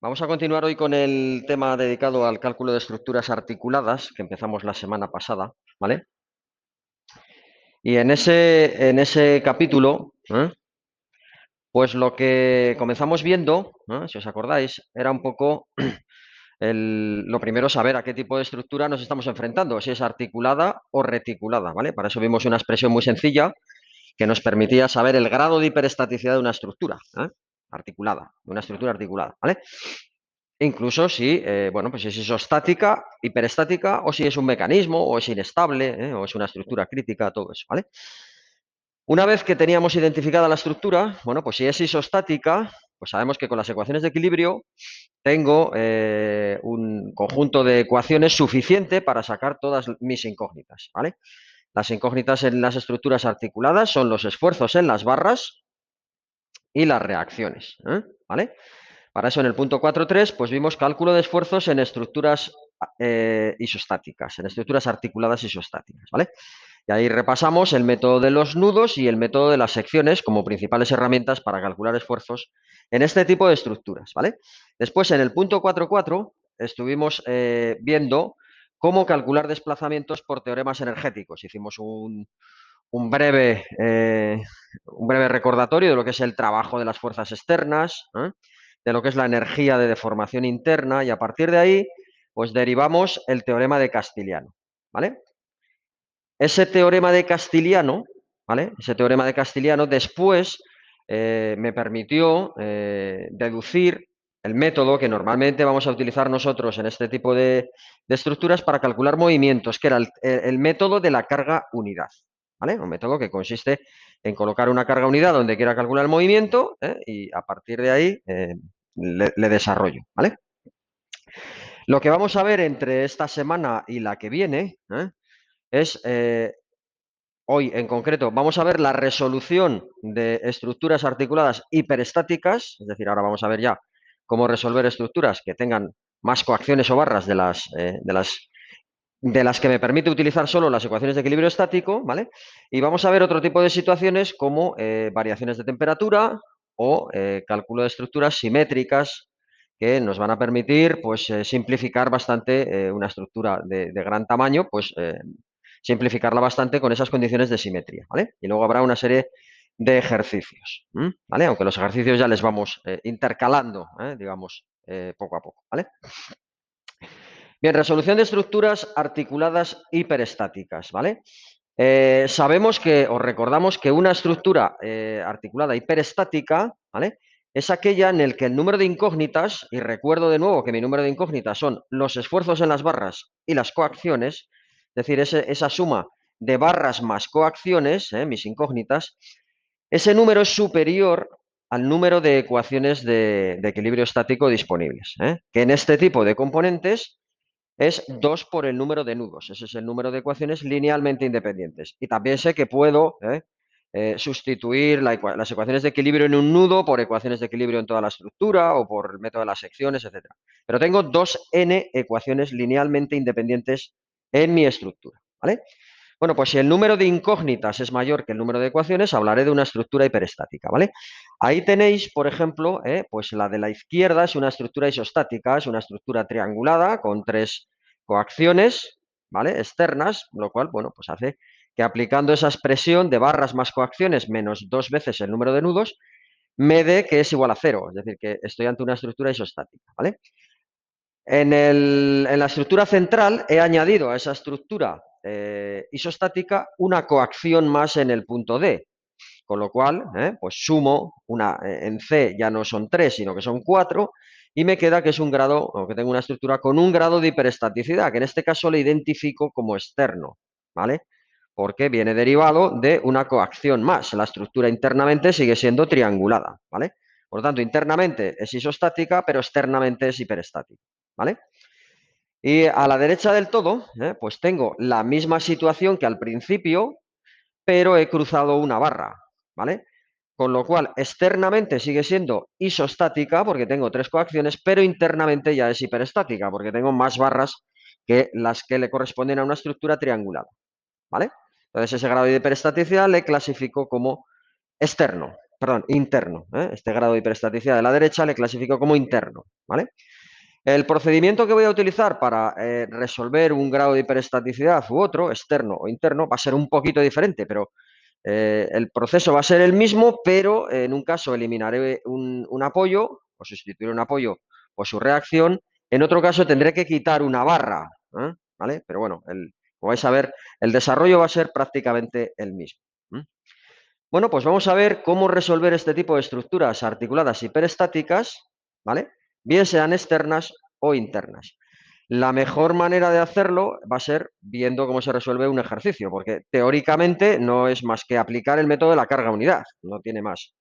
Vamos a continuar hoy con el tema dedicado al cálculo de estructuras articuladas que empezamos la semana pasada, ¿vale? Y en ese capítulo, pues lo que comenzamos viendo, si os acordáis, era un poco lo primero saber a qué tipo de estructura nos estamos enfrentando, si es articulada o reticulada, ¿vale? Para eso vimos una expresión muy sencilla que nos permitía saber el grado de hiperestaticidad de una estructura, articulada, de una estructura articulada, ¿vale? Incluso si, bueno, pues si es isostática, hiperestática, o si es un mecanismo, o es inestable, o es una estructura crítica, todo eso, ¿vale? Una vez que teníamos identificada la estructura, bueno, pues si es isostática, pues sabemos que con las ecuaciones de equilibrio tengo un conjunto de ecuaciones suficiente para sacar todas mis incógnitas, ¿vale? Las incógnitas en las estructuras articuladas son los esfuerzos en las barras y las reacciones, ¿vale? Para eso en el punto 4.3 pues vimos cálculo de esfuerzos en estructuras isostáticas, en estructuras articuladas isostáticas, ¿vale? Y ahí repasamos el método de los nudos y el método de las secciones como principales herramientas para calcular esfuerzos en este tipo de estructuras, ¿vale? Después en el punto 4.4 estuvimos viendo cómo calcular desplazamientos por teoremas energéticos. Hicimos un breve, un breve recordatorio de lo que es el trabajo de las fuerzas externas, de lo que es la energía de deformación interna, y a partir de ahí, pues derivamos el teorema de Castiliano, ¿vale? Ese teorema de Castiliano, ¿vale? Ese teorema de Castiliano después me permitió deducir el método que normalmente vamos a utilizar nosotros en este tipo de estructuras para calcular movimientos, que era el método de la carga unidad, ¿vale? Un método que consiste en colocar una carga unidad donde quiera calcular el movimiento y a partir de ahí le desarrollo, ¿vale? Lo que vamos a ver entre esta semana y la que viene es, hoy en concreto, vamos a ver la resolución de estructuras articuladas hiperestáticas, es decir, ahora vamos a ver ya cómo resolver estructuras que tengan más coacciones o barras de las que me permite utilizar solo las ecuaciones de equilibrio estático, ¿vale? Y vamos a ver otro tipo de situaciones como variaciones de temperatura o cálculo de estructuras simétricas que nos van a permitir, pues, simplificar bastante una estructura de gran tamaño, pues, simplificarla bastante con esas condiciones de simetría, ¿vale? Y luego habrá una serie de ejercicios, ¿vale? Aunque los ejercicios ya les vamos intercalando, digamos, poco a poco, ¿vale? Bien, resolución de estructuras articuladas hiperestáticas, ¿vale? Sabemos que, o recordamos que una estructura articulada hiperestática, ¿vale? Es aquella en el que el número de incógnitas, y recuerdo de nuevo que mi número de incógnitas son los esfuerzos en las barras y las coacciones, es decir, esa suma de barras más coacciones, mis incógnitas, ese número es superior al número de ecuaciones de equilibrio estático disponibles, que en este tipo de componentes es 2 por el número de nudos. Ese es el número de ecuaciones linealmente independientes. Y también sé que puedo sustituir las ecuaciones de equilibrio en un nudo por ecuaciones de equilibrio en toda la estructura o por el método de las secciones, etc. Pero tengo 2n ecuaciones linealmente independientes en mi estructura, ¿vale? Bueno, pues si el número de incógnitas es mayor que el número de ecuaciones, hablaré de una estructura hiperestática, ¿vale? Ahí tenéis, por ejemplo, pues la de la izquierda es una estructura isostática, es una estructura triangulada con 3 coacciones, ¿vale? Externas, lo cual, bueno, pues hace que aplicando esa expresión de barras más coacciones menos 2 veces el número de nudos, me dé que es igual a 0, es decir, que estoy ante una estructura isostática, ¿vale? En la estructura central he añadido a esa estructura isostática una coacción más en el punto D, con lo cual, pues sumo en C ya no son 3, sino que son 4, y me queda que es un grado, o que tengo una estructura con un grado de hiperestaticidad, que en este caso le identifico como externo, ¿vale? Porque viene derivado de una coacción más. La estructura internamente sigue siendo triangulada, ¿vale? Por lo tanto, internamente es isostática, pero externamente es hiperestática, ¿vale? Y a la derecha del todo, pues tengo la misma situación que al principio, pero he cruzado una barra, ¿vale? Con lo cual, externamente sigue siendo isostática porque tengo 3 coacciones, pero internamente ya es hiperestática porque tengo más barras que las que le corresponden a una estructura triangulada, ¿vale? Entonces, ese grado de hiperestaticidad le clasifico como externo, perdón, interno, este grado de hiperestaticidad de la derecha le clasifico como interno, ¿vale? El procedimiento que voy a utilizar para resolver un grado de hiperestaticidad u otro, externo o interno, va a ser un poquito diferente, pero el proceso va a ser el mismo, pero en un caso eliminaré un apoyo o sustituiré un apoyo por su reacción. En otro caso tendré que quitar una barra, ¿vale? Pero bueno, como vais a ver, el desarrollo va a ser prácticamente el mismo. Bueno, pues vamos a ver cómo resolver este tipo de estructuras articuladas hiperestáticas, ¿vale? Bien sean externas o internas. La mejor manera de hacerlo va a ser viendo cómo se resuelve un ejercicio, porque teóricamente no es más que aplicar el método de la carga unidad, no tiene más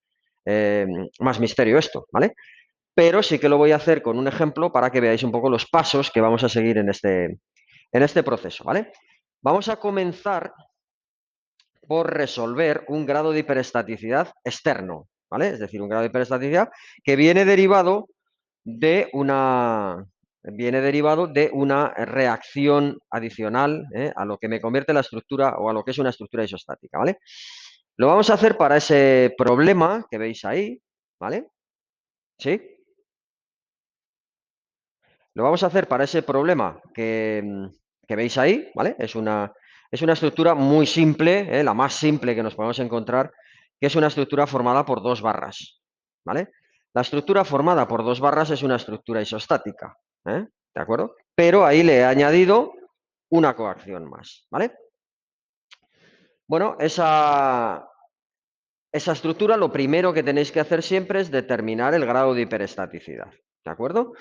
misterio esto, ¿vale? Pero sí que lo voy a hacer con un ejemplo para que veáis un poco los pasos que vamos a seguir en este proceso, ¿vale? Vamos a comenzar por resolver un grado de hiperestaticidad externo, ¿vale? Es decir, un grado de hiperestaticidad que viene derivado de una reacción adicional a lo que me convierte la estructura o a lo que es una estructura isostática, ¿vale? Lo vamos a hacer para ese problema que veis ahí, ¿vale? ¿Sí? Lo vamos a hacer para ese problema que veis ahí, ¿vale? Es una estructura muy simple, la más simple que nos podemos encontrar, que es una estructura formada por dos barras, ¿vale? La estructura formada por dos barras es una estructura isostática, ¿de acuerdo? Pero ahí le he añadido una coacción más, ¿vale? Bueno, esa estructura lo primero que tenéis que hacer siempre es determinar el grado de hiperestaticidad, ¿de acuerdo?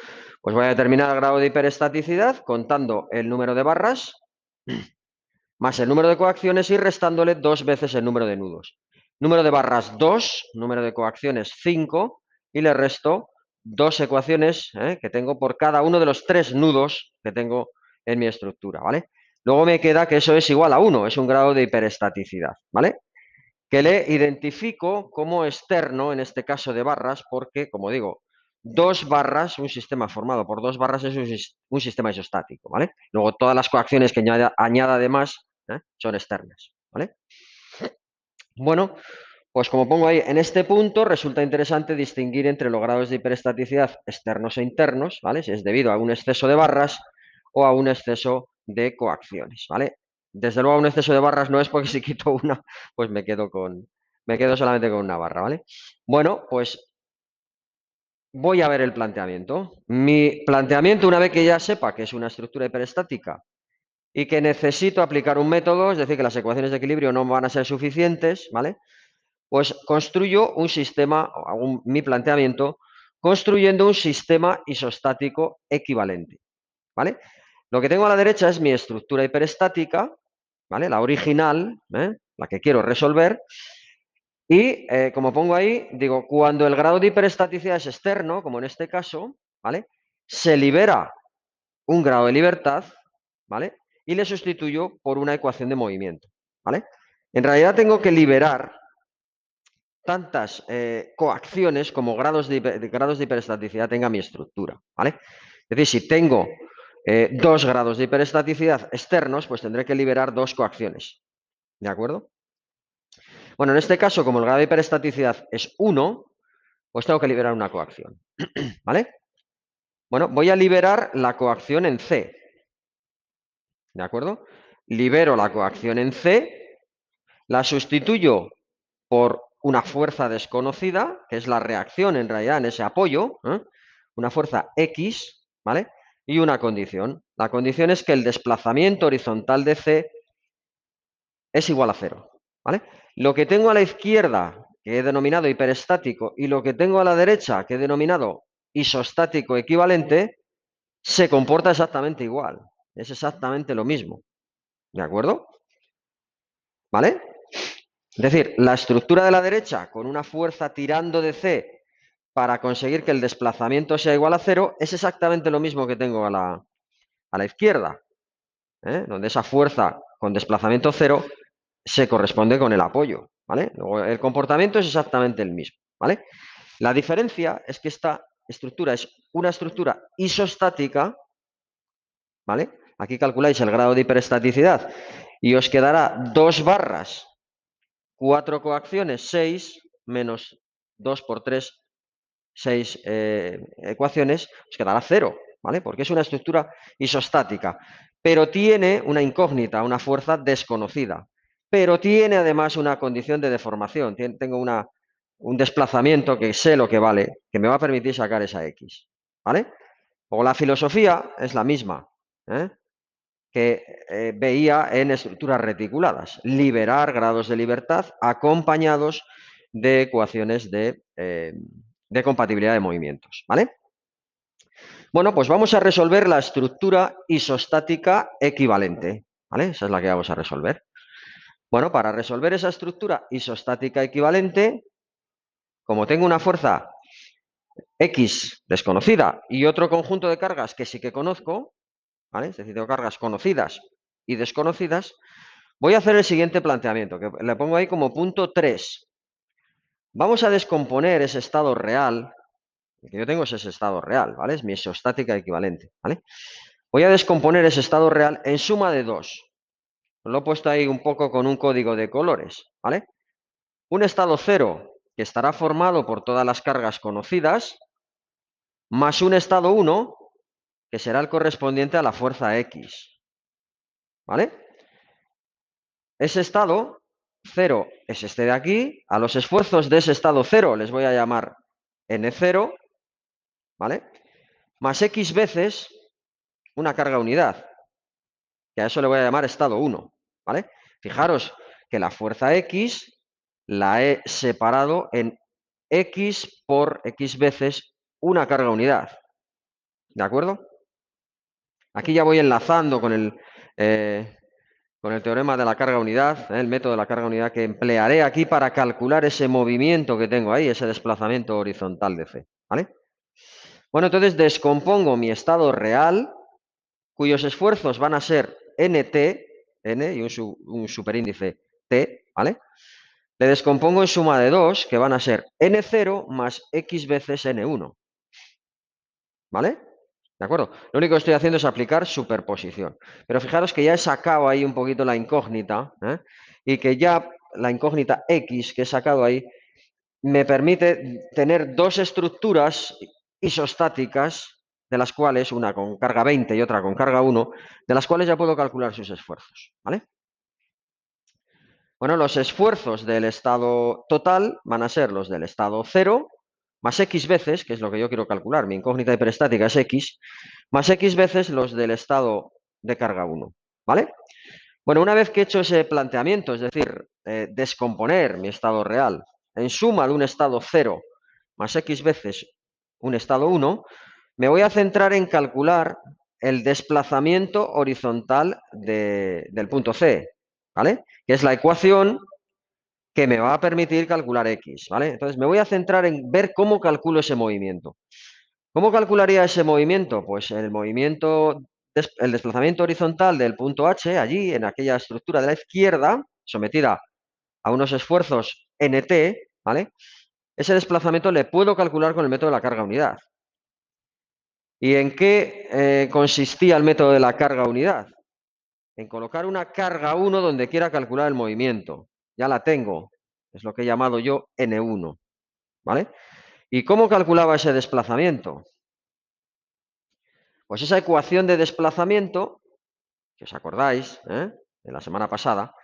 Pues voy a determinar el grado de hiperestaticidad contando el número de barras más el número de coacciones y restándole 2 veces el número de nudos. Número de barras 2, número de coacciones 5 y le resto 2 ecuaciones que tengo por cada uno de los 3 nudos que tengo en mi estructura, ¿vale? Luego me queda que eso es igual a 1, es un grado de hiperestaticidad, ¿vale? Que le identifico como externo, en este caso de barras, porque, como digo, dos barras, un sistema formado por dos barras es un sistema isostático, ¿vale? Luego todas las coacciones que añada además son externas, ¿vale? Bueno, pues como pongo ahí, en este punto resulta interesante distinguir entre los grados de hiperestaticidad externos e internos, ¿vale? Si es debido a un exceso de barras o a un exceso de coacciones, ¿vale? Desde luego un exceso de barras no es porque si quito una, pues me quedo solamente con una barra, ¿vale? Bueno, pues voy a ver el planteamiento. Mi planteamiento, una vez que ya sepa que es una estructura hiperestática y que necesito aplicar un método, es decir, que las ecuaciones de equilibrio no van a ser suficientes, ¿vale? Pues construyo un sistema, hago mi planteamiento, construyendo un sistema isostático equivalente, ¿vale? Lo que tengo a la derecha es mi estructura hiperestática, ¿vale? La original, la que quiero resolver, y como pongo ahí, digo, cuando el grado de hiperestaticidad es externo, como en este caso, ¿vale? Se libera un grado de libertad, ¿vale? Y le sustituyo por una ecuación de movimiento, ¿vale? En realidad tengo que liberar tantas coacciones como grados de hiperestaticidad tenga mi estructura, ¿vale? Es decir, si tengo 2 grados de hiperestaticidad externos, pues tendré que liberar 2 coacciones, ¿de acuerdo? Bueno, en este caso, como el grado de hiperestaticidad es 1, pues tengo que liberar una coacción, ¿vale? Bueno, voy a liberar la coacción en C, ¿de acuerdo? Libero la coacción en C, la sustituyo por una fuerza desconocida, que es la reacción en realidad en ese apoyo, una fuerza X, ¿vale? Y una condición. La condición es que el desplazamiento horizontal de C es igual a 0, ¿vale? Lo que tengo a la izquierda, que he denominado hiperestático, y lo que tengo a la derecha, que he denominado isostático equivalente, se comporta exactamente igual. Es exactamente lo mismo, ¿de acuerdo? ¿Vale? Es decir, la estructura de la derecha con una fuerza tirando de C para conseguir que el desplazamiento sea igual a 0 es exactamente lo mismo que tengo a la izquierda, donde esa fuerza con desplazamiento 0 se corresponde con el apoyo, ¿vale? Luego, el comportamiento es exactamente el mismo, ¿vale? La diferencia es que esta estructura es una estructura isostática, ¿vale? Aquí calculáis el grado de hiperestaticidad y os quedará 2 barras, 4 coacciones, 6, menos 2 por 3, 6 ecuaciones, os quedará 0, ¿vale? Porque es una estructura isostática, pero tiene una incógnita, una fuerza desconocida, pero tiene además una condición de deformación, tengo un desplazamiento que sé lo que vale, que me va a permitir sacar esa X, ¿vale? O la filosofía es la misma, que veía en estructuras reticuladas, liberar grados de libertad acompañados de ecuaciones de compatibilidad de movimientos, ¿vale? Bueno, pues vamos a resolver la estructura isostática equivalente, ¿vale? Esa es la que vamos a resolver. Bueno, para resolver esa estructura isostática equivalente, como tengo una fuerza X desconocida y otro conjunto de cargas que sí que conozco, ¿vale? Es decir, tengo cargas conocidas y desconocidas, voy a hacer el siguiente planteamiento, que le pongo ahí como punto 3. Vamos a descomponer ese estado real, el que yo tengo es ese estado real, ¿vale? Es mi isostática equivalente, ¿vale? Voy a descomponer ese estado real en suma de 2. Lo he puesto ahí un poco con un código de colores, ¿vale? Un estado 0 que estará formado por todas las cargas conocidas, más un estado 1 que será el correspondiente a la fuerza X, ¿vale? Ese estado 0 es este de aquí. A los esfuerzos de ese estado 0 les voy a llamar N0, ¿vale? Más X veces una carga unidad, que a eso le voy a llamar estado 1, ¿vale? Fijaros que la fuerza X la he separado en X por X veces una carga unidad, ¿de acuerdo? Aquí ya voy enlazando con el teorema de la carga unidad, el método de la carga unidad que emplearé aquí para calcular ese movimiento que tengo ahí, ese desplazamiento horizontal de C, ¿vale? Bueno, entonces descompongo mi estado real, cuyos esfuerzos van a ser nt, n y un superíndice t, ¿vale? Le descompongo en suma de 2, que van a ser n0 más x veces n1, ¿vale? ¿De acuerdo? Lo único que estoy haciendo es aplicar superposición. Pero fijaros que ya he sacado ahí un poquito la incógnita, y que ya la incógnita X que he sacado ahí me permite tener dos estructuras isostáticas, de las cuales una con carga 20 y otra con carga 1, de las cuales ya puedo calcular sus esfuerzos, ¿vale? Bueno, los esfuerzos del estado total van a ser los del estado 0 más X veces, que es lo que yo quiero calcular, mi incógnita hiperestática es X, más X veces los del estado de carga 1, ¿vale? Bueno, una vez que he hecho ese planteamiento, es decir, descomponer mi estado real en suma de un estado 0 más X veces un estado 1, me voy a centrar en calcular el desplazamiento horizontal del punto C, ¿vale? Que es la ecuación que me va a permitir calcular X, ¿vale? Entonces me voy a centrar en ver cómo calculo ese movimiento. ¿Cómo calcularía ese movimiento? Pues el desplazamiento horizontal del punto H, allí en aquella estructura de la izquierda, sometida a unos esfuerzos NT, ¿vale? Ese desplazamiento le puedo calcular con el método de la carga unidad. ¿Y en qué consistía el método de la carga unidad? En colocar una carga 1 donde quiera calcular el movimiento. Ya la tengo, es lo que he llamado yo N1, ¿vale? ¿Y cómo calculaba ese desplazamiento? Pues esa ecuación de desplazamiento, que os acordáis, de la semana pasada,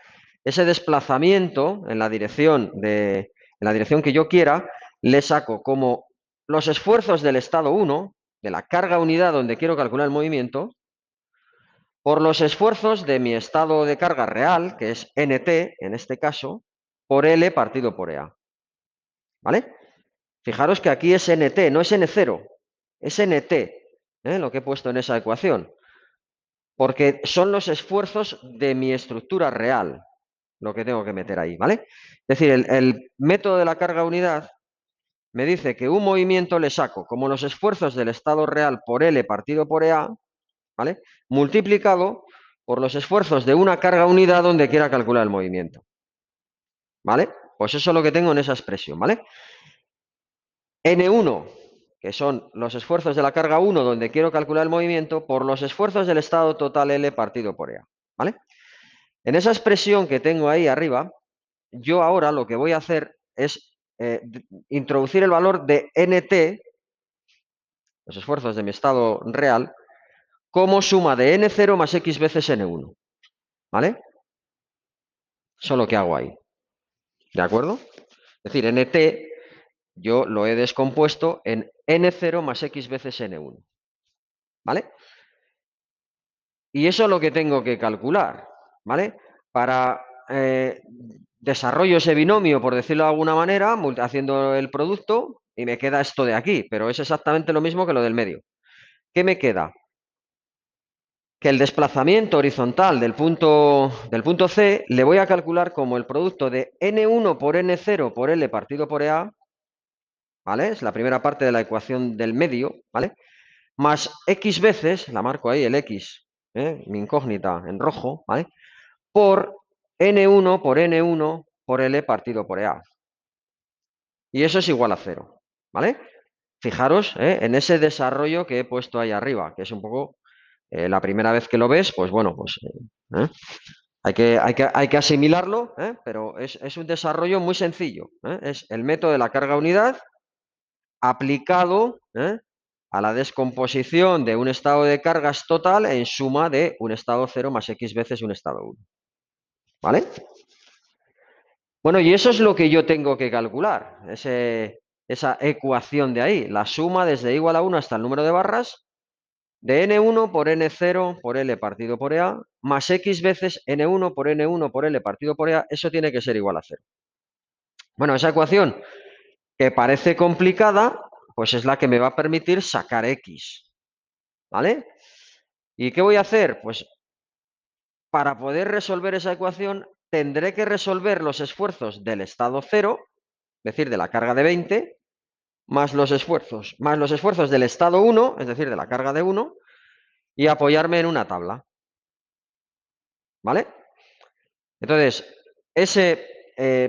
ese desplazamiento en la dirección que yo quiera, le saco como los esfuerzos del estado 1, de la carga unidad donde quiero calcular el movimiento, por los esfuerzos de mi estado de carga real, que es nt en este caso, por L partido por EA. ¿Vale? Fijaros que aquí es nt, no es n0, es nt, lo que he puesto en esa ecuación, porque son los esfuerzos de mi estructura real lo que tengo que meter ahí, ¿vale? Es decir, el método de la carga unidad me dice que un movimiento le saco como los esfuerzos del estado real por L partido por EA, ¿vale? Multiplicado por los esfuerzos de una carga unidad donde quiera calcular el movimiento, ¿vale? Pues eso es lo que tengo en esa expresión, ¿vale? N1, que son los esfuerzos de la carga 1 donde quiero calcular el movimiento, por los esfuerzos del estado total L partido por EA, ¿vale? En esa expresión que tengo ahí arriba, yo ahora lo que voy a hacer es introducir el valor de nt, los esfuerzos de mi estado real, como suma de n0 más x veces n1. ¿Vale? Eso es lo que hago ahí. ¿De acuerdo? Es decir, nt yo lo he descompuesto en n0 más x veces n1. ¿Vale? Y eso es lo que tengo que calcular. ¿Vale? Para desarrollo ese binomio, por decirlo de alguna manera, haciendo el producto, y me queda esto de aquí, pero es exactamente lo mismo que lo del medio. ¿Qué me queda? Que el desplazamiento horizontal del punto C le voy a calcular como el producto de n1 por n0 por L partido por EA, ¿vale? Es la primera parte de la ecuación del medio, ¿vale? Más x veces, la marco ahí, el x, mi incógnita en rojo, ¿vale? Por n1 por n1 por L partido por EA. Y eso es igual a 0, ¿vale? Fijaros en ese desarrollo que he puesto ahí arriba, que es un poco la primera vez que lo ves, pues bueno, pues hay que asimilarlo, pero es un desarrollo muy sencillo. Es el método de la carga unidad aplicado a la descomposición de un estado de cargas total en suma de un estado 0 más x veces un estado 1. ¿Vale? Bueno, y eso es lo que yo tengo que calcular, esa ecuación de ahí, la suma desde igual a 1 hasta el número de barras de n1 por n0 por L partido por EA más x veces n1 por n1 por L partido por EA, eso tiene que ser igual a 0. Bueno, esa ecuación que parece complicada, pues es la que me va a permitir sacar x. ¿Vale? ¿Y qué voy a hacer? Pues para poder resolver esa ecuación tendré que resolver los esfuerzos del estado 0, es decir, de la carga de 20, más los esfuerzos del estado 1, es decir, de la carga de 1, y apoyarme en una tabla. ¿Vale? Entonces, ese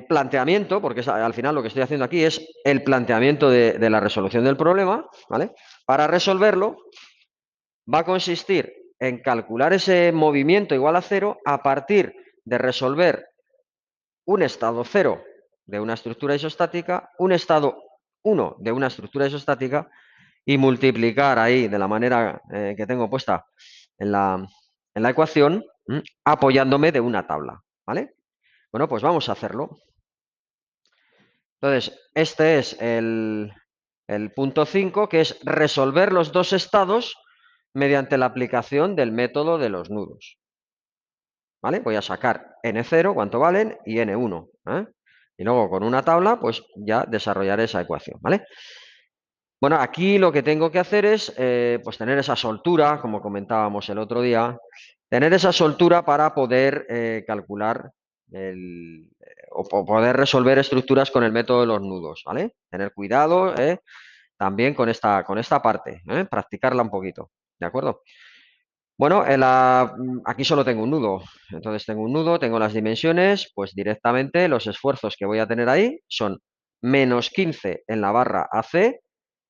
planteamiento, porque al final lo que estoy haciendo aquí es el planteamiento de la resolución del problema, ¿vale? Para resolverlo, va a consistir en calcular ese movimiento igual a 0 a partir de resolver un estado 0 de una estructura isostática, un estado 1 de una estructura isostática y multiplicar ahí de la manera que tengo puesta en la ecuación, apoyándome de una tabla, ¿vale? Bueno, pues vamos a hacerlo. Entonces, este es el punto 5, que es resolver los dos estados mediante la aplicación del método de los nudos. ¿Vale? Voy a sacar n0, cuánto valen, y n1. Y luego con una tabla, pues ya desarrollaré esa ecuación. ¿Vale? Bueno, aquí lo que tengo que hacer es pues tener esa soltura, como comentábamos el otro día, tener esa soltura para poder calcular o poder resolver estructuras con el método de los nudos, ¿vale? Tener cuidado también con esta parte, practicarla un poquito, ¿de acuerdo? Bueno, aquí solo tengo un nudo, entonces tengo un nudo, tengo las dimensiones, pues directamente los esfuerzos que voy a tener ahí son menos 15 en la barra AC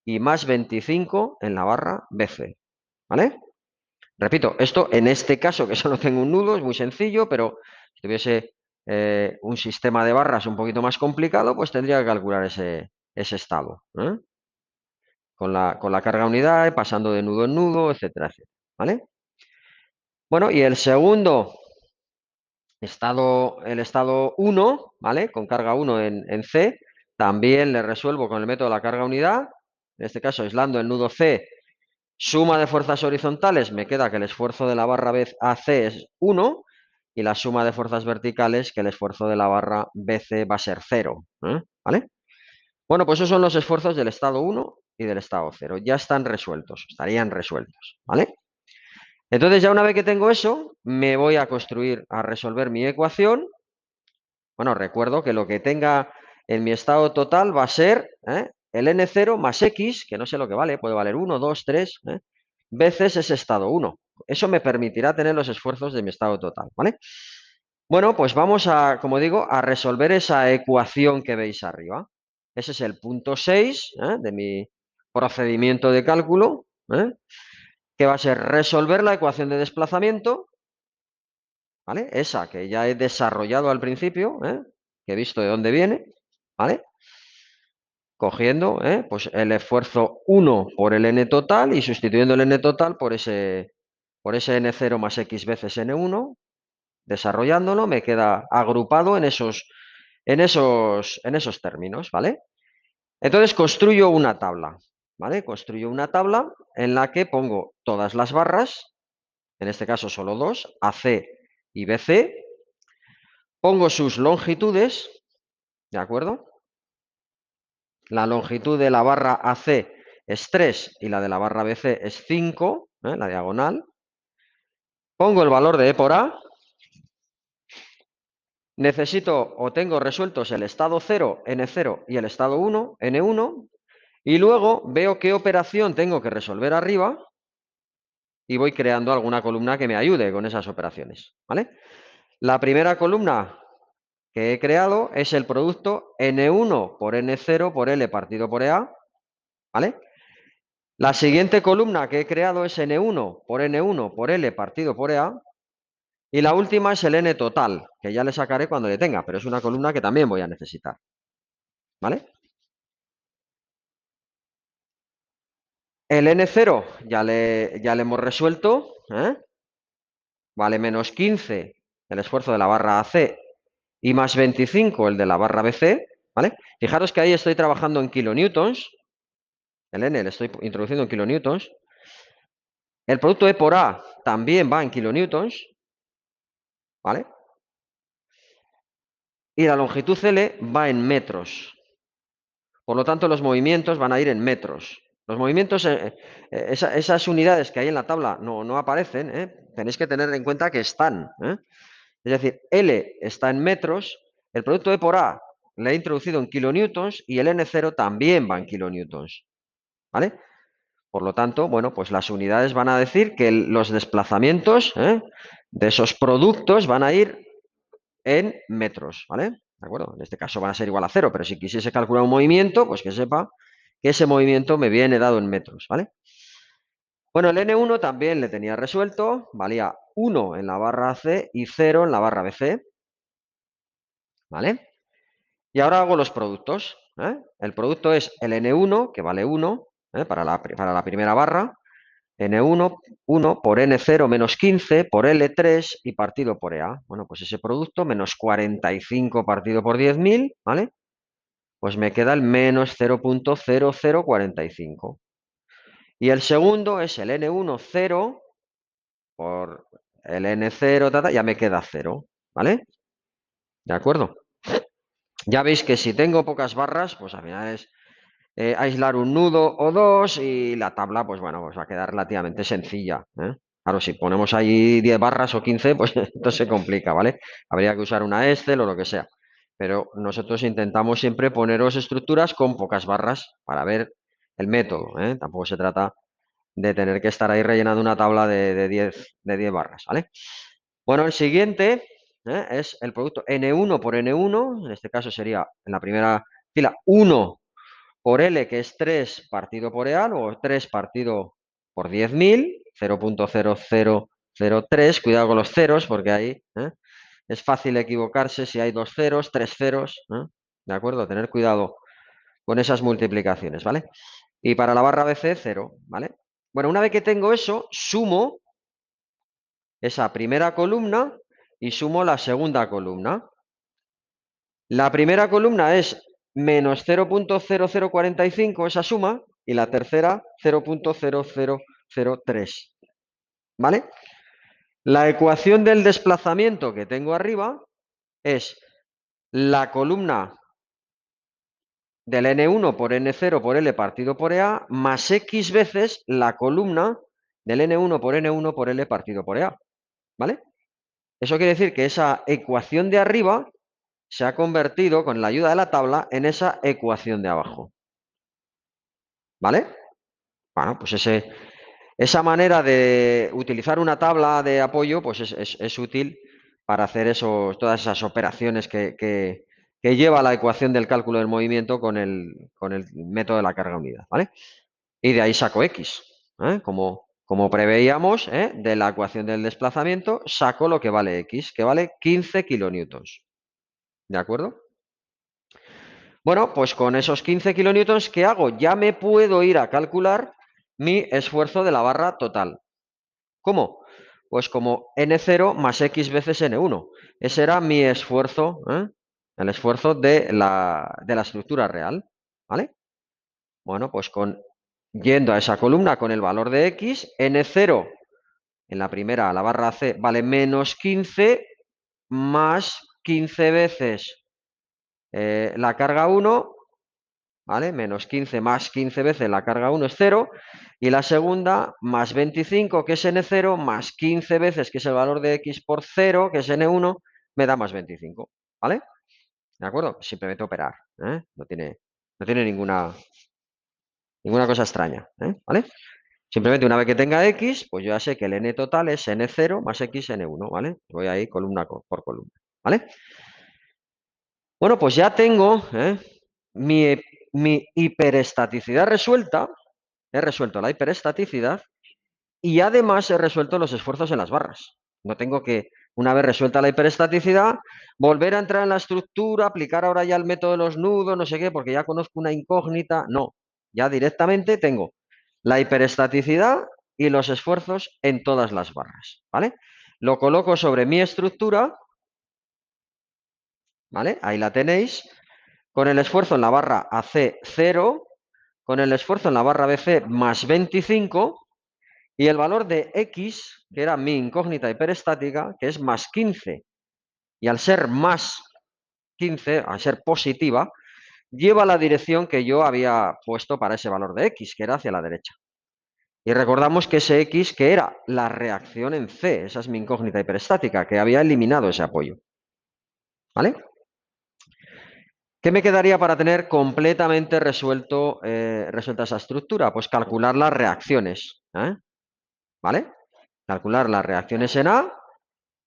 y más 25 en la barra BC, ¿vale? Repito, esto en este caso que solo tengo un nudo es muy sencillo, pero si tuviese un sistema de barras un poquito más complicado, pues tendría que calcular ese estado, con la carga unidad, pasando de nudo en nudo, etcétera, etcétera, ¿vale? Bueno, y el segundo estado, el estado 1, ¿vale? Con carga 1 en C, también le resuelvo con el método de la carga unidad, en este caso aislando el nudo C, suma de fuerzas horizontales, me queda que el esfuerzo de la barra AC es 1 y la suma de fuerzas verticales, que el esfuerzo de la barra BC va a ser 0, ¿vale? Bueno, pues esos son los esfuerzos del estado 1 y del estado 0. Ya están resueltos, estarían resueltos, ¿vale? Entonces, ya una vez que tengo eso, me voy a construir, a resolver mi ecuación. Bueno, recuerdo que lo que tenga en mi estado total va a ser el n0 más x, que no sé lo que vale, puede valer 1, 2, 3, veces ese estado 1. Eso me permitirá tener los esfuerzos de mi estado total, ¿vale? Bueno, pues vamos a, como digo, a resolver esa ecuación que veis arriba. Ese es el punto 6 de mi procedimiento de cálculo, que va a ser resolver la ecuación de desplazamiento, ¿vale? Esa que ya he desarrollado al principio, que he visto de dónde viene, ¿vale? cogiendo pues el esfuerzo 1 por el n total y sustituyendo el n total por ese n0 más x veces n1, desarrollándolo, me queda agrupado en esos términos, ¿vale? Entonces construyo una tabla, ¿vale? Construyo una tabla en la que pongo todas las barras, en este caso solo dos, AC y BC, pongo sus longitudes, ¿de acuerdo? La longitud de la barra AC es 3 y la de la barra BC es 5, la diagonal. Pongo el valor de E por A. Necesito o tengo resueltos el estado 0, N0 y el estado 1, N1. Y luego veo qué operación tengo que resolver arriba y voy creando alguna columna que me ayude con esas operaciones, ¿vale? La primera columna que he creado es el producto N1 por N0 por L partido por EA, ¿vale? La siguiente columna que he creado es N1 por L partido por EA. Y la última es el N total, que ya le sacaré cuando le tenga, pero es una columna que también voy a necesitar, ¿vale? El N0 ya le hemos resuelto, vale menos 15 el esfuerzo de la barra AC y más 25 el de la barra BC, ¿vale? Fijaros que ahí estoy trabajando en kilonewtons, el N le estoy introduciendo en kilonewtons. El producto E por A también va en kilonewtons, ¿vale? Y la longitud L va en metros. Por lo tanto, los movimientos van a ir en metros. Los movimientos, esas unidades que hay en la tabla no aparecen, tenéis que tener en cuenta que están. Es decir, L está en metros, el producto E por A le he introducido en kilonewtons y el N0 también va en kilonewtons. ¿Vale? Por lo tanto, bueno, pues las unidades van a decir que los desplazamientos de esos productos van a ir en metros, ¿vale? ¿De acuerdo? En este caso van a ser igual a 0, pero si quisiese calcular un movimiento, pues que sepa que ese movimiento me viene dado en metros, ¿vale? Bueno, el N1 también le tenía resuelto, valía 1 en la barra C y 0 en la barra BC, ¿vale? Y ahora hago los productos, El producto es el N1, que vale 1, para la primera barra, N1, 1 por N0 menos 15 por L3 y partido por EA. Bueno, pues ese producto menos 45 partido por 10.000, ¿vale? Pues me queda el menos 0.0045. Y el segundo es el N1, 0 por el N0, ya me queda 0, ¿vale? ¿De acuerdo? Ya veis que si tengo pocas barras, pues al final es aislar un nudo o dos y la tabla, pues bueno, pues va a quedar relativamente sencilla. Claro, si ponemos ahí 10 barras o 15, pues esto se complica, ¿vale? Habría que usar una Excel o lo que sea. Pero nosotros intentamos siempre poneros estructuras con pocas barras para ver el método. Tampoco se trata de tener que estar ahí rellenando una tabla de 10 barras, ¿vale? Bueno, el siguiente es el producto N1 por N1, en este caso sería en la primera fila 1 por L, que es 3 partido por EA, o 3 partido por 10.000, 0.0003, cuidado con los ceros, porque ahí es fácil equivocarse si hay dos ceros, tres ceros, ¿de acuerdo? Tener cuidado con esas multiplicaciones, ¿vale? Y para la barra BC, 0, ¿vale? Bueno, una vez que tengo eso, sumo esa primera columna y sumo la segunda columna. La primera columna es menos 0.0045, esa suma, y la tercera 0.0003, ¿vale? La ecuación del desplazamiento que tengo arriba es la columna del N1 por N0 por L partido por EA más X veces la columna del N1 por N1 por L partido por EA, ¿vale? Eso quiere decir que esa ecuación de arriba se ha convertido, con la ayuda de la tabla, en esa ecuación de abajo, ¿vale? Bueno, pues esa manera de utilizar una tabla de apoyo pues es útil para hacer todas esas operaciones que lleva la ecuación del cálculo del movimiento con el método de la carga unida, ¿vale? Y de ahí saco X. Como preveíamos, de la ecuación del desplazamiento saco lo que vale X, que vale 15 kilonewtons. ¿De acuerdo? Bueno, pues con esos 15 kilonewtons, ¿qué hago? Ya me puedo ir a calcular mi esfuerzo de la barra total. ¿Cómo? Pues como N0 más X veces N1. Ese era mi esfuerzo, el esfuerzo de la estructura real. ¿Vale? Bueno, pues yendo a esa columna con el valor de X, N0 en la primera, la barra C, vale menos 15 más 15 veces la carga 1, ¿vale? Menos 15 más 15 veces la carga 1 es 0. Y la segunda, más 25, que es N0, más 15 veces, que es el valor de X por 0, que es N1, me da más 25, ¿vale? ¿De acuerdo? Simplemente operar, no tiene ninguna cosa extraña, ¿vale? Simplemente una vez que tenga X, pues yo ya sé que el N total es N0 más X N1, ¿vale? Voy ahí columna por columna, ¿vale? Bueno, pues ya tengo mi hiperestaticidad resuelta. He resuelto la hiperestaticidad y además he resuelto los esfuerzos en las barras. No tengo que, una vez resuelta la hiperestaticidad, volver a entrar en la estructura, aplicar ahora ya el método de los nudos, no sé qué, porque ya conozco una incógnita. No, ya directamente tengo la hiperestaticidad y los esfuerzos en todas las barras, ¿vale? Lo coloco sobre mi estructura, ¿vale? Ahí la tenéis. Con el esfuerzo en la barra AC 0, con el esfuerzo en la barra BC más 25 y el valor de X, que era mi incógnita hiperestática, que es más 15. Y al ser más 15, al ser positiva, lleva la dirección que yo había puesto para ese valor de X, que era hacia la derecha. Y recordamos que ese X, que era la reacción en C, esa es mi incógnita hiperestática, que había eliminado ese apoyo. ¿Vale? ¿Qué me quedaría para tener completamente resuelta esa estructura? Pues calcular las reacciones. ¿Vale? Calcular las reacciones en A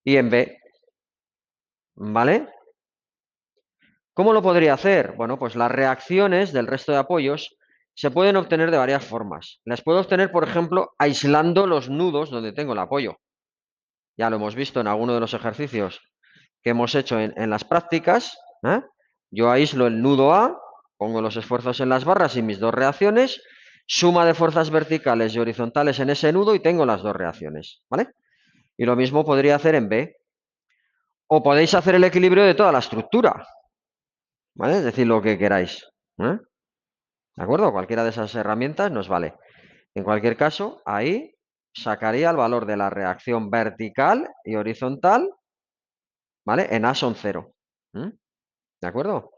y en B. ¿Vale? ¿Cómo lo podría hacer? Bueno, pues las reacciones del resto de apoyos se pueden obtener de varias formas. Las puedo obtener, por ejemplo, aislando los nudos donde tengo el apoyo. Ya lo hemos visto en alguno de los ejercicios que hemos hecho en las prácticas. Yo aíslo el nudo A, pongo los esfuerzos en las barras y mis dos reacciones, suma de fuerzas verticales y horizontales en ese nudo y tengo las dos reacciones. ¿Vale? Y lo mismo podría hacer en B. O podéis hacer el equilibrio de toda la estructura. ¿Vale? Es decir, lo que queráis. ¿De acuerdo? Cualquiera de esas herramientas nos vale. En cualquier caso, ahí sacaría el valor de la reacción vertical y horizontal, ¿vale? En A son 0. ¿De acuerdo?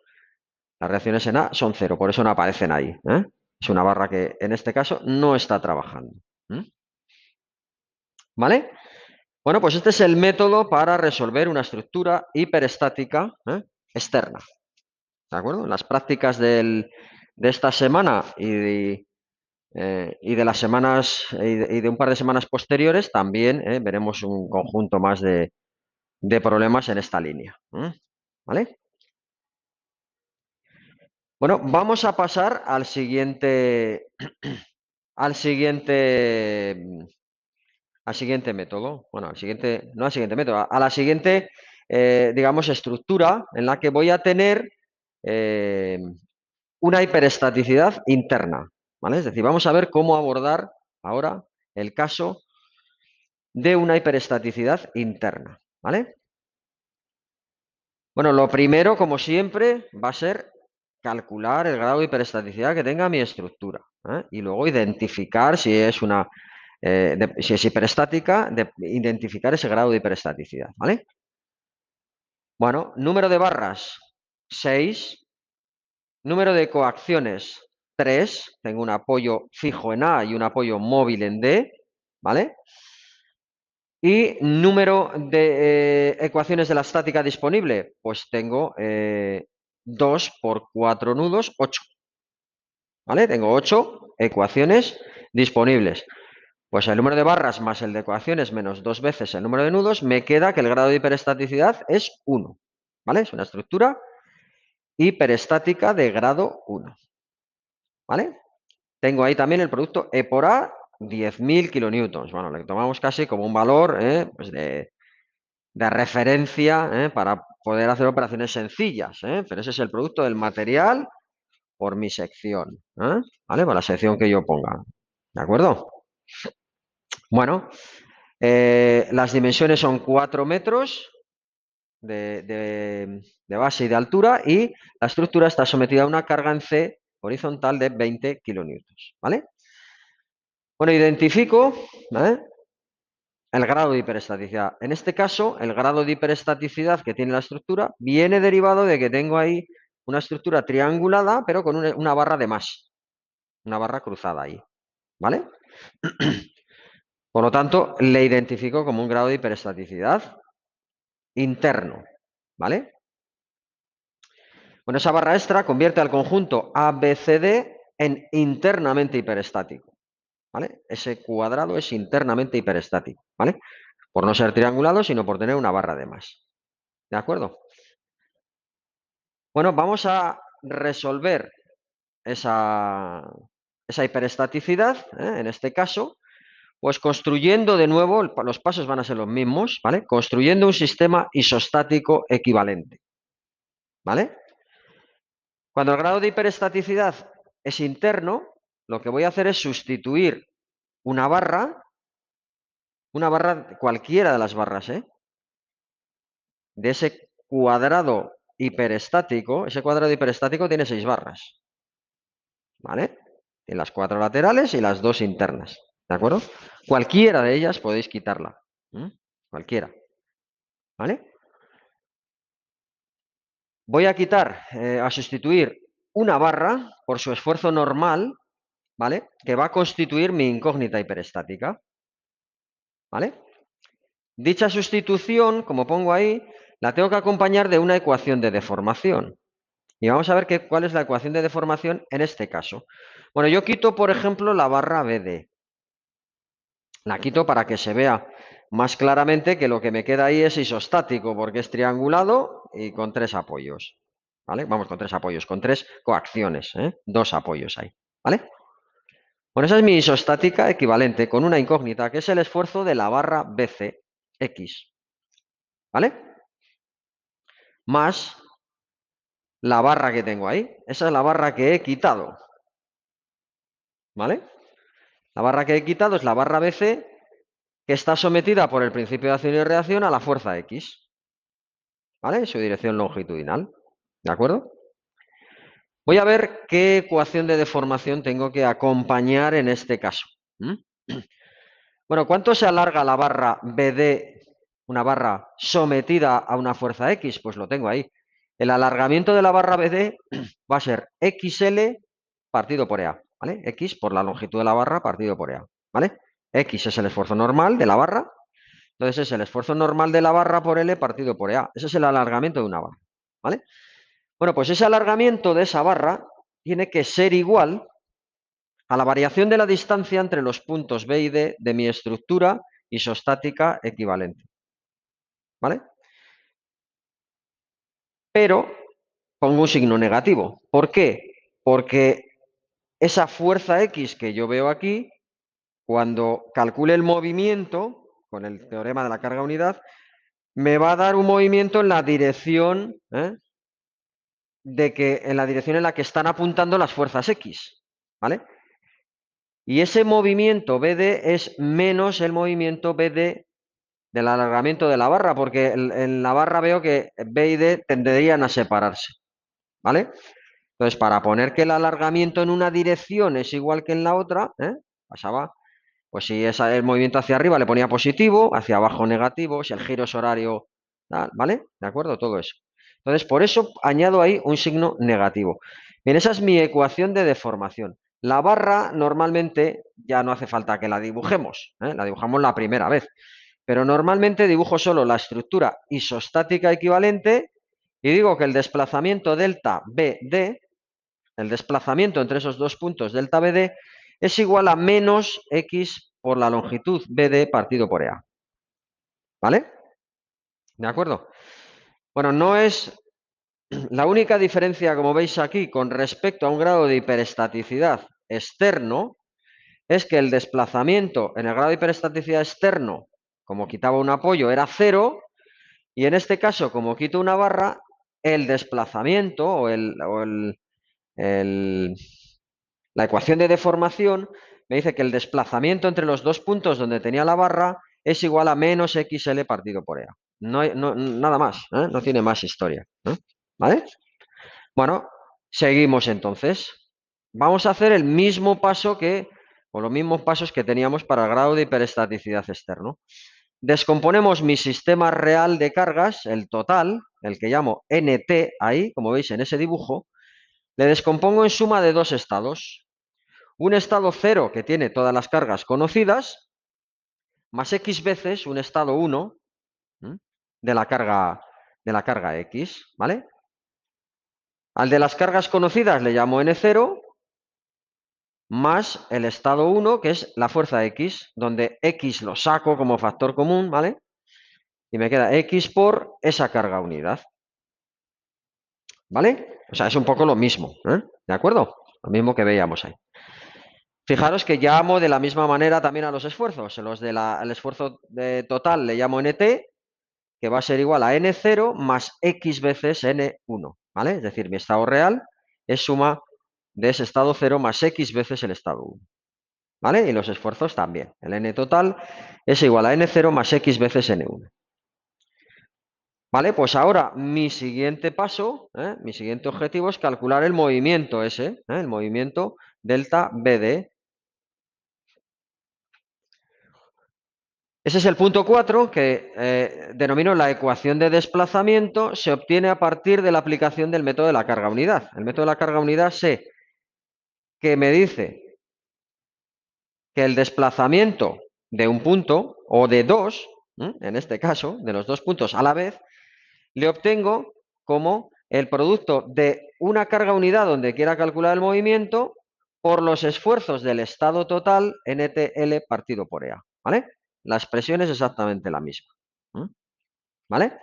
Las reacciones en A son 0, por eso no aparecen ahí. Es una barra que en este caso no está trabajando. ¿Vale? Bueno, pues este es el método para resolver una estructura hiperestática externa. ¿De acuerdo? En las prácticas de esta semana y de las semanas y de un par de semanas posteriores también veremos un conjunto más de problemas en esta línea. ¿Vale? Bueno, vamos a pasar al siguiente, al siguiente, al siguiente método. Bueno, no al siguiente método, a la siguiente, digamos, estructura en la que voy a tener eh, una hiperestaticidad interna. ¿Vale? Es decir, vamos a ver cómo abordar ahora el caso de una hiperestaticidad interna. ¿Vale? Bueno, lo primero, como siempre, va a ser calcular el grado de hiperestaticidad que tenga mi estructura. Y luego identificar si es si es hiperestática, identificar ese grado de hiperestaticidad. ¿Vale? Bueno, número de barras, 6. Número de coacciones, 3. Tengo un apoyo fijo en A y un apoyo móvil en D. ¿Vale? Y número de ecuaciones de la estática disponible, pues tengo 2 por 4 nudos, 8. ¿Vale? Tengo 8 ecuaciones disponibles. Pues el número de barras más el de ecuaciones menos 2 veces el número de nudos, me queda que el grado de hiperestaticidad es 1. ¿Vale? Es una estructura hiperestática de grado 1. ¿Vale? Tengo ahí también el producto E por A, 10.000 kilonewtons. Bueno, le tomamos casi como un valor pues de referencia para poder hacer operaciones sencillas, pero ese es el producto del material por mi sección, ¿vale? Por la sección que yo ponga, ¿de acuerdo? Bueno, las dimensiones son 4 metros de base y de altura y la estructura está sometida a una carga en C horizontal de 20 kilonewtons, ¿vale? Bueno, identifico, ¿vale?, el grado de hiperestaticidad. En este caso, el grado de hiperestaticidad que tiene la estructura viene derivado de que tengo ahí una estructura triangulada, pero con una barra de más, una barra cruzada ahí, ¿vale? Por lo tanto, le identifico como un grado de hiperestaticidad interno, ¿vale? Bueno, esa barra extra convierte al conjunto ABCD en internamente hiperestático, ¿vale? Ese cuadrado es internamente hiperestático, ¿vale? Por no ser triangulado, sino por tener una barra de más. ¿De acuerdo? Bueno, vamos a resolver esa hiperestaticidad, en este caso, pues construyendo de nuevo, los pasos van a ser los mismos, ¿vale? Construyendo un sistema isostático equivalente, ¿vale? Cuando el grado de hiperestaticidad es interno, lo que voy a hacer es sustituir una barra cualquiera de las barras, de ese cuadrado hiperestático. Ese cuadrado hiperestático tiene 6 barras, ¿vale? En las 4 laterales y las 2 internas, ¿de acuerdo? Cualquiera de ellas podéis quitarla, cualquiera, ¿vale? Voy a quitar, a sustituir una barra por su esfuerzo normal, ¿vale?, que va a constituir mi incógnita hiperestática, ¿vale? Dicha sustitución, como pongo ahí, la tengo que acompañar de una ecuación de deformación. Y vamos a ver cuál es la ecuación de deformación en este caso. Bueno, yo quito, por ejemplo, la barra BD. La quito para que se vea más claramente que lo que me queda ahí es isostático, porque es triangulado y con 3 apoyos, ¿vale? Vamos, con 3 apoyos, con 3 coacciones, 2 apoyos ahí, ¿vale? Bueno, esa es mi isostática equivalente con una incógnita, que es el esfuerzo de la barra BCX, ¿vale? Más la barra que tengo ahí. Esa es la barra que he quitado, ¿vale? La barra que he quitado es la barra BC, que está sometida por el principio de acción y reacción a la fuerza X, ¿vale? Su dirección longitudinal, ¿de acuerdo? Voy a ver qué ecuación de deformación tengo que acompañar en este caso. Bueno, ¿cuánto se alarga la barra BD, una barra sometida a una fuerza X? Pues lo tengo ahí. El alargamiento de la barra BD va a ser XL partido por EA, ¿vale? X por la longitud de la barra partido por EA, ¿vale? X es el esfuerzo normal de la barra, entonces es el esfuerzo normal de la barra por L partido por EA. Ese es el alargamiento de una barra, ¿vale? Bueno, pues ese alargamiento de esa barra tiene que ser igual a la variación de la distancia entre los puntos B y D de mi estructura isostática equivalente, ¿vale? Pero pongo un signo negativo. ¿Por qué? Porque esa fuerza X que yo veo aquí, cuando calcule el movimiento, con el teorema de la carga unidad, me va a dar un movimiento en la dirección, en la dirección en la que están apuntando las fuerzas X, ¿vale? Y ese movimiento BD es menos el movimiento BD del alargamiento de la barra, porque en la barra veo que B y D tenderían a separarse, ¿vale? Entonces, para poner que el alargamiento en una dirección es igual que en la otra, pasaba, pues si es el movimiento hacia arriba le ponía positivo, hacia abajo negativo, si el giro es horario, ¿vale? ¿De acuerdo? Todo eso. Entonces, por eso añado ahí un signo negativo. Bien, esa es mi ecuación de deformación. La barra normalmente ya no hace falta que la dibujemos, la dibujamos la primera vez, pero normalmente dibujo solo la estructura isostática equivalente y digo que el desplazamiento delta BD, el desplazamiento entre esos dos puntos delta BD, es igual a menos X por la longitud BD partido por EA. ¿Vale? ¿De acuerdo? Bueno, no es la única diferencia, como veis aquí, con respecto a un grado de hiperestaticidad externo, es que el desplazamiento en el grado de hiperestaticidad externo, como quitaba un apoyo, era 0, Y en este caso, como quito una barra, el desplazamiento o la ecuación de deformación me dice que el desplazamiento entre los dos puntos donde tenía la barra es igual a menos XL partido por EA. Nada más, ¿eh? No tiene más historia, ¿eh? ¿Vale? Bueno, seguimos entonces. Vamos a hacer el mismo paso o los mismos pasos que teníamos para el grado de hiperestaticidad externo. Descomponemos mi sistema real de cargas, el total, el que llamo NT ahí, como veis en ese dibujo, le descompongo en suma de dos estados. Un estado 0 que tiene todas las cargas conocidas, más X veces un estado 1 de la carga X, ¿vale? Al de las cargas conocidas le llamo N0 más el estado 1, que es la fuerza X, donde X lo saco como factor común, ¿vale? Y me queda X por esa carga unidad, ¿vale? O sea, es un poco lo mismo, ¿eh? ¿De acuerdo? Lo mismo que veíamos ahí. Fijaros que llamo de la misma manera también a los esfuerzos. El esfuerzo total le llamo NT, que va a ser igual a N0 más X veces N1, ¿vale? Es decir, mi estado real es suma de ese estado 0 más X veces el estado 1, ¿vale? Y los esfuerzos también. El N total es igual a N0 más X veces N1. Vale, pues ahora mi siguiente paso, mi siguiente objetivo es calcular el movimiento ese, el movimiento delta BD. Ese es el punto 4 que denomino la ecuación de desplazamiento. Se obtiene a partir de la aplicación del método de la carga unidad. El método de la carga unidad sé que me dice que el desplazamiento de un punto o de dos, en este caso, de los dos puntos a la vez, le obtengo como el producto de una carga unidad donde quiera calcular el movimiento por los esfuerzos del estado total NTL partido por EA, ¿vale? La expresión es exactamente la misma, ¿vale?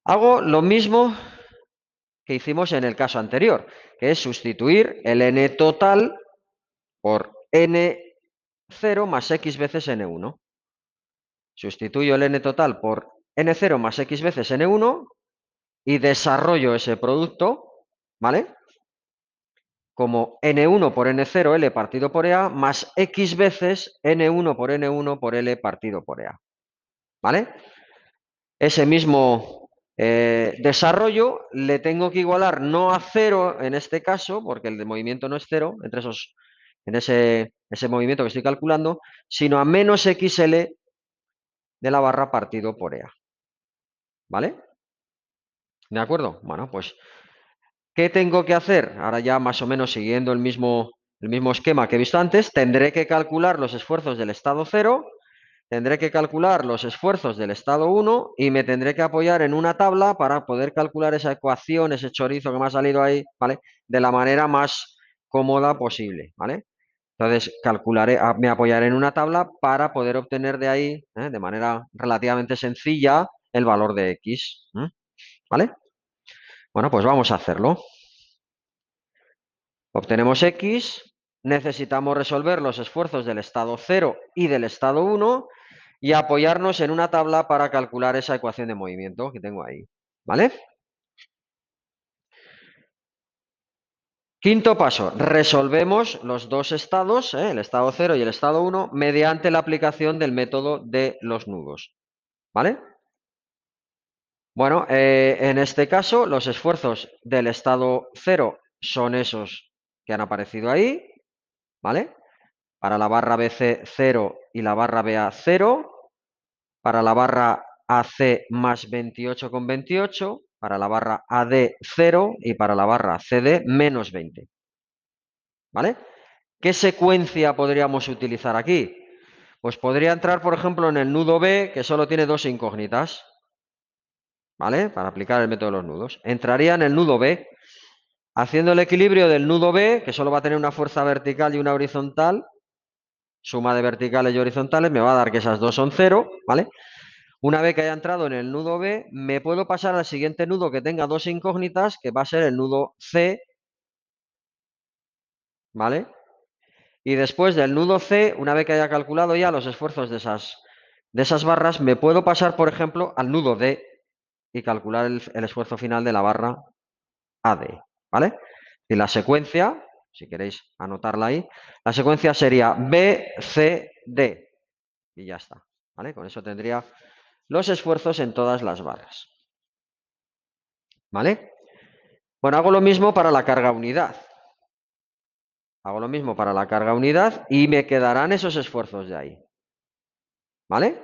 Hago lo mismo que hicimos en el caso anterior, que es sustituir el N total por N0 más X veces N1. Sustituyo el N total por N0 más X veces N1 y desarrollo ese producto, ¿vale? Como N1 por N0 L partido por EA más X veces N1 por N1 por L partido por EA, ¿vale? Ese mismo desarrollo le tengo que igualar no a 0 en este caso, porque el de movimiento no es 0, en ese movimiento que estoy calculando, sino a menos XL de la barra partido por EA, ¿vale? ¿De acuerdo? Bueno, pues ¿qué tengo que hacer? Ahora ya más o menos siguiendo el mismo esquema que he visto antes, tendré que calcular los esfuerzos del estado 0, tendré que calcular los esfuerzos del estado 1 y me tendré que apoyar en una tabla para poder calcular esa ecuación, ese chorizo que me ha salido ahí, ¿vale? De la manera más cómoda posible, ¿vale? Entonces me apoyaré en una tabla para poder obtener de ahí, de manera relativamente sencilla, el valor de X, ¿vale? Bueno, pues vamos a hacerlo. Obtenemos X, necesitamos resolver los esfuerzos del estado 0 y del estado 1 y apoyarnos en una tabla para calcular esa ecuación de movimiento que tengo ahí, ¿vale? Quinto paso, resolvemos los dos estados, el estado 0 y el estado 1, mediante la aplicación del método de los nudos, ¿vale? Bueno, en este caso los esfuerzos del estado 0 son esos que han aparecido ahí, ¿vale? Para la barra BC 0 y la barra BA 0, para la barra AC más 28,28, para la barra AD 0 y para la barra CD menos 20. ¿Vale? ¿Qué secuencia podríamos utilizar aquí? Pues podría entrar, por ejemplo, en el nudo B, que solo tiene dos incógnitas, ¿vale? Para aplicar el método de los nudos. Entraría en el nudo B, haciendo el equilibrio del nudo B, que solo va a tener una fuerza vertical y una horizontal, suma de verticales y horizontales, me va a dar que esas dos son 0, ¿vale? Una vez que haya entrado en el nudo B, me puedo pasar al siguiente nudo que tenga dos incógnitas, que va a ser el nudo C, ¿vale? Y después del nudo C, una vez que haya calculado ya los esfuerzos de esas de esas barras me puedo pasar, por ejemplo, al nudo D y calcular el esfuerzo final de la barra AD, ¿vale? Y la secuencia, si queréis anotarla ahí, la secuencia sería BCD y ya está, ¿vale? Con eso tendría los esfuerzos en todas las barras, ¿vale? Bueno, hago lo mismo para la carga unidad. Hago lo mismo para la carga unidad y me quedarán esos esfuerzos de ahí, ¿vale?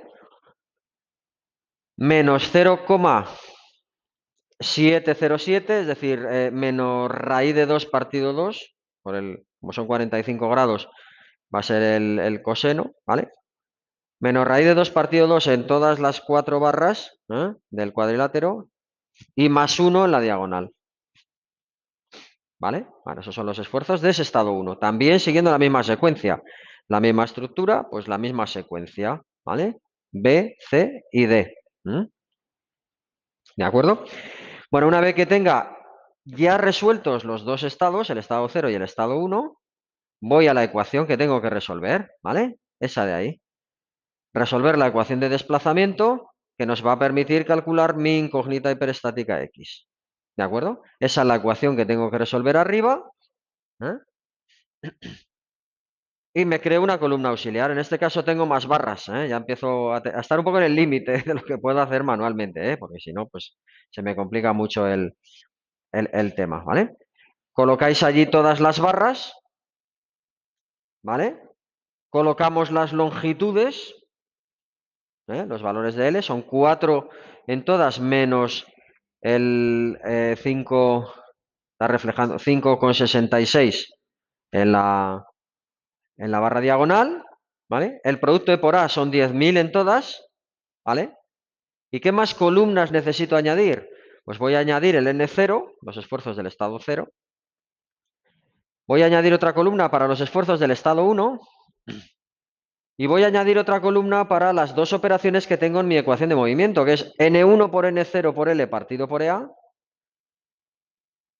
Menos 0,707, es decir, menos raíz de 2 partido 2, como son 45 grados, va a ser el coseno, ¿vale? Menos raíz de 2 partido 2 en todas las 4 barras del cuadrilátero y más 1 en la diagonal, ¿vale? Bueno, esos son los esfuerzos de ese estado 1. También siguiendo la misma secuencia, la misma estructura, pues la misma secuencia, ¿vale? B, C y D. ¿De acuerdo? Bueno, una vez que tenga ya resueltos los dos estados, el estado 0 y el estado 1, voy a la ecuación que tengo que resolver, ¿vale? Esa de ahí. Resolver la ecuación de desplazamiento que nos va a permitir calcular mi incógnita hiperestática X. ¿De acuerdo? Esa es la ecuación que tengo que resolver arriba. Y me creo una columna auxiliar. En este caso tengo más barras. Ya empiezo a estar un poco en el límite de lo que puedo hacer manualmente, porque si no, pues se me complica mucho el tema, ¿vale? Colocáis allí todas las barras, ¿vale? Colocamos las longitudes, los valores de L, son 4 en todas menos el 5, está reflejando 5,66 en la barra diagonal, ¿vale? El producto de por A son 10.000 en todas, ¿vale? ¿Y qué más columnas necesito añadir? Pues voy a añadir el N0, los esfuerzos del estado 0. Voy a añadir otra columna para los esfuerzos del estado 1. Y voy a añadir otra columna para las dos operaciones que tengo en mi ecuación de movimiento, que es N1 por N0 por L partido por EA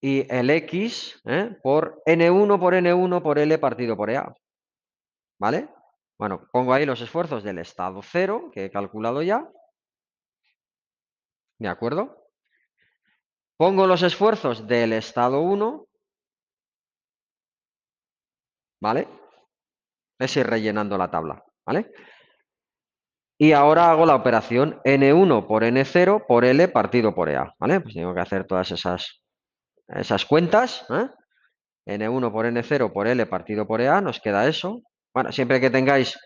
y el X por N1 por N1 por L partido por EA. ¿Vale? Bueno, pongo ahí los esfuerzos del estado 0 que he calculado ya. ¿De acuerdo? Pongo los esfuerzos del estado 1. ¿Vale? Es ir rellenando la tabla. ¿Vale? Y ahora hago la operación N1 por N0 por L partido por EA. ¿Vale? Pues tengo que hacer todas esas cuentas. N1 por N0 por L partido por EA, nos queda eso. Bueno, siempre que tengáis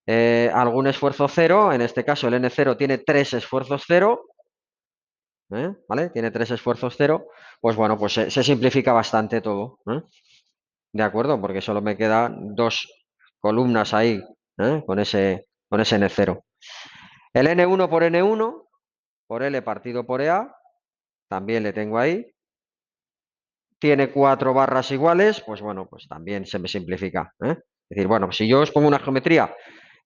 algún esfuerzo cero, en este caso el N0 tiene 3 esfuerzos cero, ¿vale? Tiene 3 esfuerzos cero, pues bueno, pues se simplifica bastante todo, ¿de acuerdo? Porque solo me quedan 2 columnas ahí, con ese N0. El N1 por N1 por L partido por EA, también le tengo ahí. Tiene 4 barras iguales, pues bueno, pues también se me simplifica. Es decir, bueno, si yo os pongo una geometría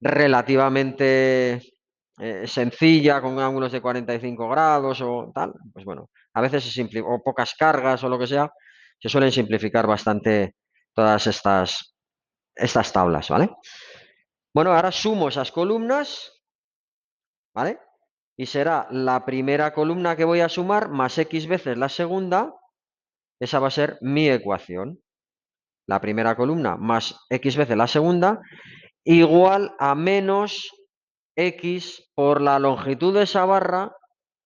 relativamente sencilla, con ángulos de 45 grados o tal, pues bueno, a veces se simplifica, o pocas cargas o lo que sea, se suelen simplificar bastante todas estas tablas, ¿vale? Bueno, ahora sumo esas columnas, ¿vale? Y será la primera columna que voy a sumar más X veces la segunda. Esa va a ser mi ecuación. La primera columna más X veces la segunda, igual a menos X por la longitud de esa barra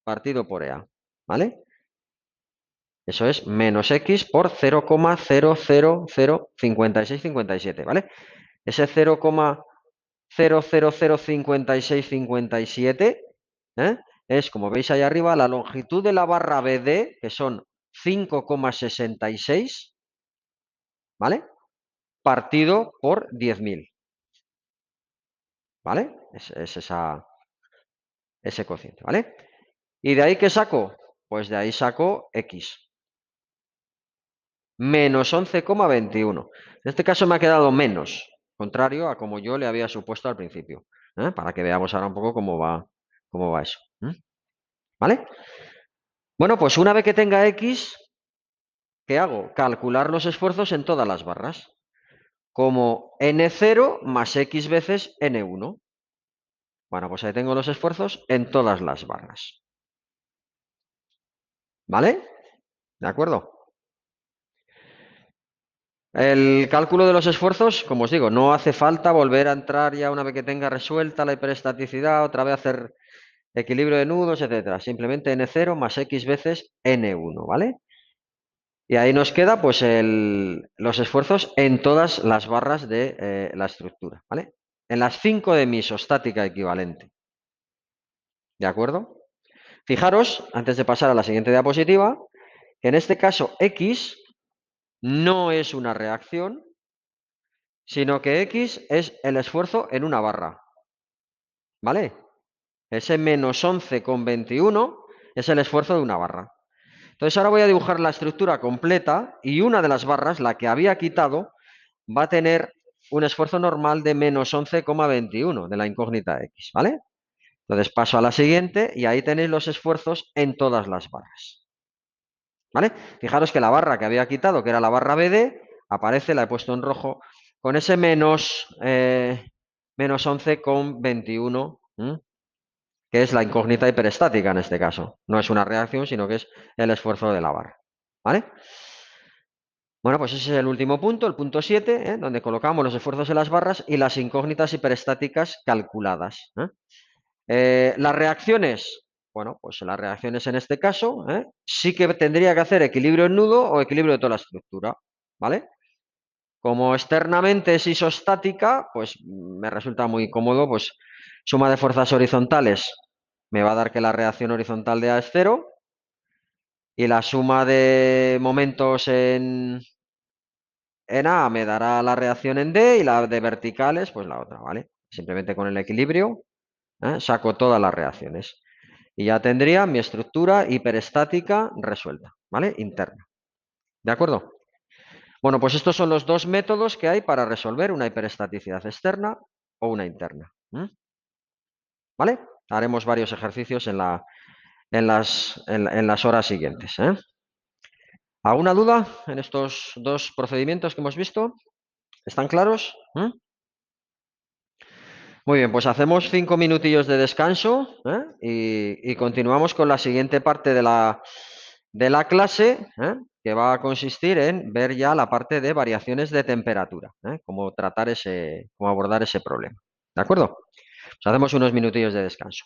partido por EA. ¿Vale? Eso es menos X por 0,0005657. ¿Vale? Ese 0,0005657 es, como veis ahí arriba, la longitud de la barra BD, que son 5,66, ¿vale? Partido por 10.000, ¿vale? Es ese cociente, ¿vale? ¿Y de ahí qué saco? Pues de ahí saco X. Menos 11,21. En este caso me ha quedado menos, contrario a como yo le había supuesto al principio. Para que veamos ahora un poco cómo va eso. ¿Vale? Bueno, pues una vez que tenga X, ¿qué hago? Calcular los esfuerzos en todas las barras. Como N0 más X veces N1. Bueno, pues ahí tengo los esfuerzos en todas las barras. ¿Vale? ¿De acuerdo? El cálculo de los esfuerzos, como os digo, no hace falta volver a entrar ya una vez que tenga resuelta la hiperestaticidad, otra vez hacer equilibrio de nudos, etcétera. Simplemente n0 más x veces n1, ¿vale? Y ahí nos queda pues los esfuerzos en todas las barras de la estructura, ¿vale? En las 5 de mi isostática equivalente. ¿De acuerdo? Fijaros, antes de pasar a la siguiente diapositiva, que en este caso X no es una reacción, sino que X es el esfuerzo en una barra, ¿vale? Ese menos 11,21 es el esfuerzo de una barra. Entonces ahora voy a dibujar la estructura completa y una de las barras, la que había quitado, va a tener un esfuerzo normal de menos 11,21 de la incógnita X, ¿vale? Entonces paso a la siguiente y ahí tenéis los esfuerzos en todas las barras, ¿vale? Fijaros que la barra que había quitado, que era la barra BD, aparece, la he puesto en rojo, con ese menos 11,21, que es la incógnita hiperestática en este caso. No es una reacción, sino que es el esfuerzo de la barra, ¿vale? Bueno, pues ese es el último punto, el punto 7, donde colocamos los esfuerzos en las barras y las incógnitas hiperestáticas calculadas. Las reacciones, bueno, pues las reacciones en este caso, sí que tendría que hacer equilibrio en nudo o equilibrio de toda la estructura, ¿vale? Como externamente es isostática, pues me resulta muy cómodo, pues suma de fuerzas horizontales me va a dar que la reacción horizontal de A es 0 y la suma de momentos en A me dará la reacción en D y la de verticales, pues la otra, ¿vale? Simplemente con el equilibrio saco todas las reacciones. Y ya tendría mi estructura hiperestática resuelta, ¿vale? Interna. ¿De acuerdo? Bueno, pues estos son los dos métodos que hay para resolver una hiperestaticidad externa o una interna. ¿Vale? Haremos varios ejercicios en las horas siguientes. ¿Alguna duda en estos dos procedimientos que hemos visto? ¿Están claros? Muy bien, pues hacemos 5 minutillos de descanso y continuamos con la siguiente parte de la clase, que va a consistir en ver ya la parte de variaciones de temperatura, cómo abordar ese problema. ¿De acuerdo? Pues hacemos unos minutillos de descanso.